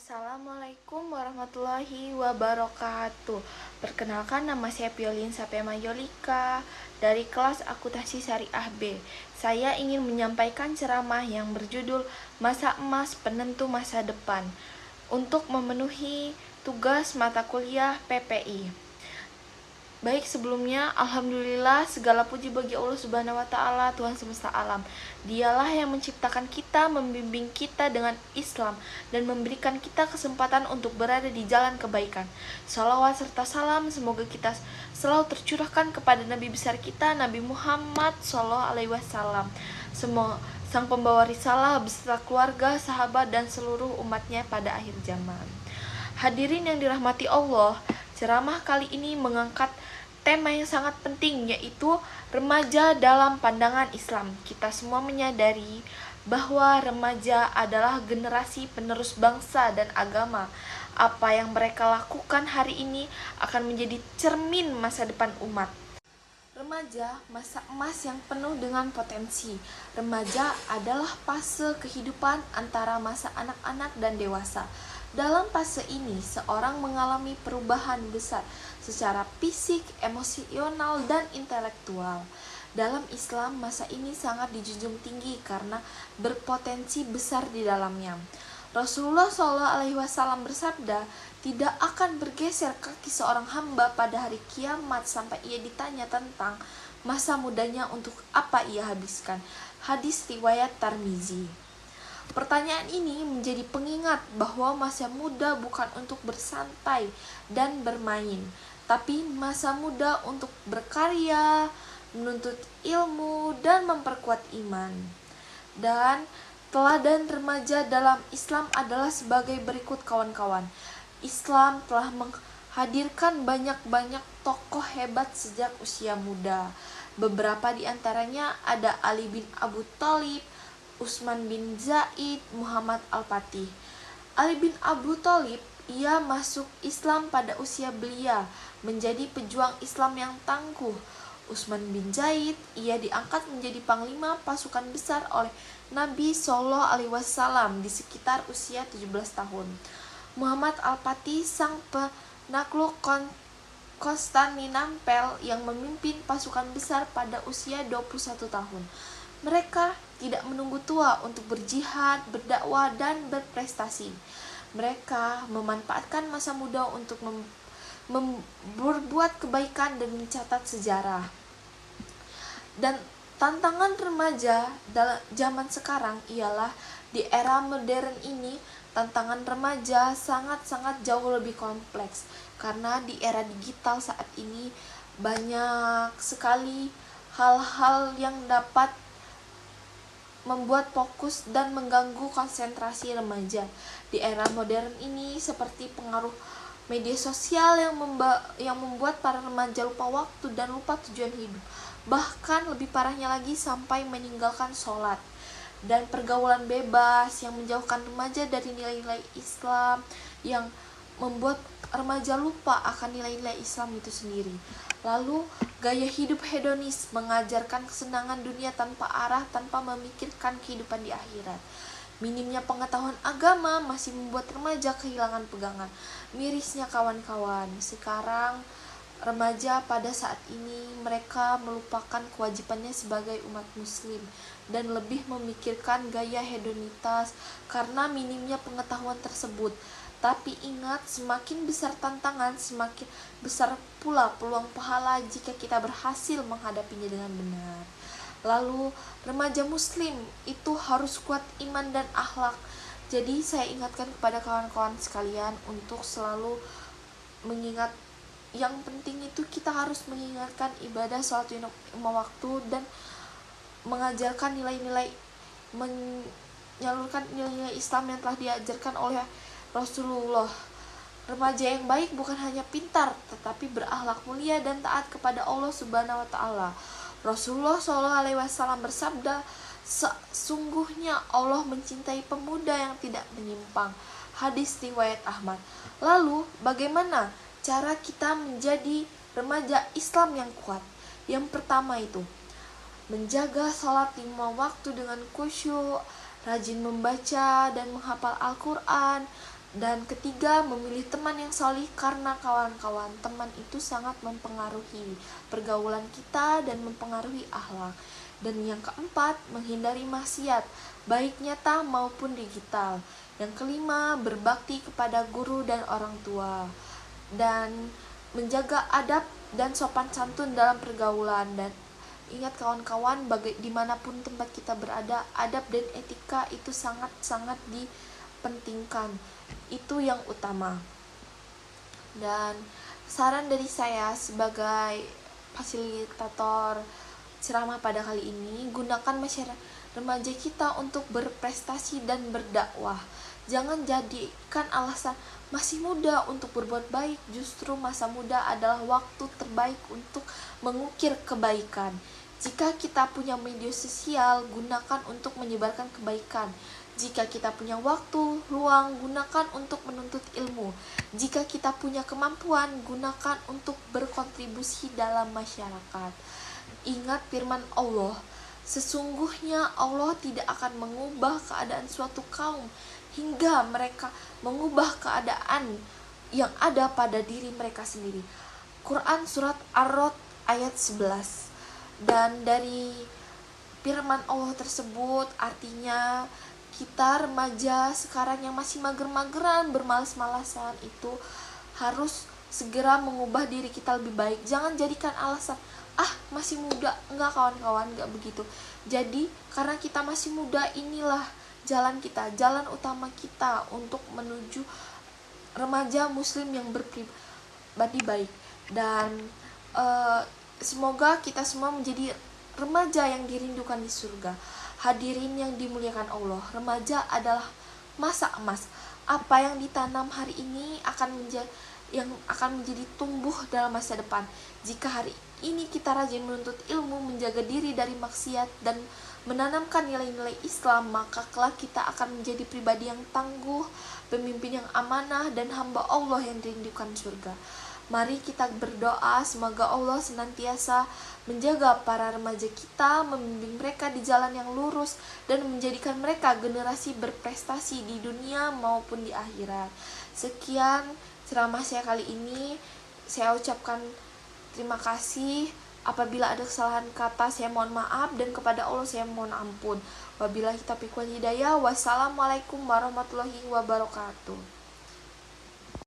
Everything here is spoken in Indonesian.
Assalamualaikum warahmatullahi wabarakatuh. Perkenalkan, nama saya Piolin Sapema Yolika dari kelas Akuntansi Syariah B. Saya ingin menyampaikan ceramah yang berjudul Masa Emas Penentu Masa Depan untuk memenuhi tugas mata kuliah PPI. Baik, sebelumnya alhamdulillah segala puji bagi Allah Subhanahu wa taala, Tuhan semesta alam. Dialah yang menciptakan kita, membimbing kita dengan Islam dan memberikan kita kesempatan untuk berada di jalan kebaikan. Salawat serta salam semoga kita selalu tercurahkan kepada Nabi besar kita, Nabi Muhammad SAW. Semua sang pembawa risalah beserta keluarga, sahabat dan seluruh umatnya pada akhir zaman. Hadirin yang dirahmati Allah, ceramah kali ini mengangkat tema yang sangat penting, yaitu remaja dalam pandangan Islam. Kita semua menyadari bahwa remaja adalah generasi penerus bangsa dan agama. Apa yang mereka lakukan hari ini akan menjadi cermin masa depan umat. Remaja, masa emas yang penuh dengan potensi. Remaja adalah fase kehidupan antara masa anak-anak dan dewasa. Dalam fase ini, seorang mengalami perubahan besar secara fisik, emosional, dan intelektual. Dalam Islam, masa ini sangat dijunjung tinggi karena berpotensi besar di dalamnya. Rasulullah SAW bersabda, tidak akan bergeser kaki seorang hamba pada hari kiamat sampai ia ditanya tentang masa mudanya untuk apa ia habiskan. Hadis riwayat Tirmizi. Pertanyaan ini menjadi pengingat bahwa masa muda bukan untuk bersantai dan bermain, tapi masa muda untuk berkarya, menuntut ilmu, dan memperkuat iman. Dan teladan remaja dalam Islam adalah sebagai berikut, kawan-kawan. Islam telah menghadirkan banyak tokoh hebat sejak usia muda. Beberapa di antaranya ada Ali bin Abu Thalib, Utsman bin Zaid, Muhammad Al-Fatih. Ali bin Abu Thalib, ia masuk Islam pada usia belia, menjadi pejuang Islam yang tangguh. Utsman bin Zaid, ia diangkat menjadi panglima pasukan besar oleh Nabi SAW di sekitar usia 17 tahun. Muhammad Al-Fatih, sang penakluk Konstantinopel yang memimpin pasukan besar pada usia 21 tahun. Mereka tidak menunggu tua untuk berjihad, berdakwah, dan berprestasi. Mereka memanfaatkan masa muda untuk berbuat kebaikan dan mencatat sejarah. Dan tantangan remaja dalam zaman sekarang ialah di era modern ini, tantangan remaja sangat jauh lebih kompleks karena di era digital saat ini banyak sekali hal-hal yang dapat membuat fokus dan mengganggu konsentrasi remaja. Di era modern ini, seperti pengaruh media sosial yang membuat para remaja lupa waktu dan lupa tujuan hidup. Bahkan lebih parahnya lagi sampai meninggalkan sholat. Dan pergaulan bebas yang menjauhkan remaja dari nilai-nilai Islam, yang membuat remaja lupa akan nilai-nilai Islam itu sendiri. Lalu gaya hidup hedonis, mengajarkan kesenangan dunia tanpa arah, tanpa memikirkan kehidupan di akhirat. Minimnya pengetahuan agama masih membuat remaja kehilangan pegangan. Mirisnya, kawan-kawan, sekarang remaja pada saat ini mereka melupakan kewajibannya sebagai umat muslim dan lebih memikirkan gaya hedonitas karena minimnya pengetahuan tersebut. Tapi ingat, semakin besar tantangan, semakin besar pula peluang pahala jika kita berhasil menghadapinya dengan benar. Lalu, remaja muslim itu harus kuat iman dan akhlak. Jadi saya ingatkan kepada kawan-kawan sekalian untuk selalu mengingat, yang penting itu kita harus mengingatkan ibadah sholat lima waktu dan mengajarkan nilai-nilai, menyalurkan nilai-nilai Islam yang telah diajarkan oleh Rasulullah. Remaja yang baik bukan hanya pintar, tetapi berakhlak mulia dan taat kepada Allah Subhanahu wa taala. Rasulullah SAW bersabda, sesungguhnya Allah mencintai pemuda yang tidak menyimpang. Hadis riwayat Ahmad. Lalu, bagaimana cara kita menjadi remaja Islam yang kuat? Yang pertama itu, menjaga salat 5 waktu dengan khusyuk, rajin membaca dan menghafal Al-Quran, Dan ketiga, memilih teman yang solih karena kawan-kawan teman itu sangat mempengaruhi pergaulan kita dan mempengaruhi akhlak. Dan yang keempat, menghindari maksiat, baik nyata maupun digital. Yang kelima, berbakti kepada guru dan orang tua. Dan menjaga adab dan sopan santun dalam pergaulan. Dan ingat kawan-kawan, dimanapun tempat kita berada, adab dan etika itu sangat-sangat dipentingkan. Itu yang utama. Dan saran dari saya sebagai fasilitator ceramah pada kali ini, gunakan masyarakat remaja kita untuk berprestasi dan berdakwah. Jangan jadikan alasan masih muda untuk berbuat baik. Justru masa muda adalah waktu terbaik untuk mengukir kebaikan. Jika kita punya media sosial, gunakan untuk menyebarkan kebaikan. Jika kita punya waktu, luang, gunakan untuk menuntut ilmu. Jika kita punya kemampuan, gunakan untuk berkontribusi dalam masyarakat. Ingat firman Allah, sesungguhnya Allah tidak akan mengubah keadaan suatu kaum hingga mereka mengubah keadaan yang ada pada diri mereka sendiri. Quran Surat Ar-Rod ayat 11. Dan dari firman Allah tersebut artinya kita remaja sekarang yang masih mager-mageran, bermalas-malasan itu harus segera mengubah diri kita lebih baik. Jangan jadikan alasan masih muda. Enggak kawan-kawan, enggak begitu. Jadi karena kita masih muda, inilah jalan kita, jalan utama kita untuk menuju remaja muslim yang berpribadi baik. Dan semoga kita semua menjadi remaja yang dirindukan di surga. Hadirin yang dimuliakan Allah, remaja adalah masa emas. Apa yang ditanam hari ini akan menjadi tumbuh dalam masa depan. Jika hari ini kita rajin menuntut ilmu, menjaga diri dari maksiat, dan menanamkan nilai-nilai Islam, maka kelak kita akan menjadi pribadi yang tangguh, pemimpin yang amanah, dan hamba Allah yang dirindukan surga. Mari kita berdoa semoga Allah senantiasa menjaga para remaja kita, membimbing mereka di jalan yang lurus, dan menjadikan mereka generasi berprestasi di dunia maupun di akhirat. Sekian ceramah saya kali ini. Saya ucapkan terima kasih. Apabila ada kesalahan kata, saya mohon maaf, dan kepada Allah saya mohon ampun. Wabillahi taufiq wal hidayah. Wassalamualaikum warahmatullahi wabarakatuh.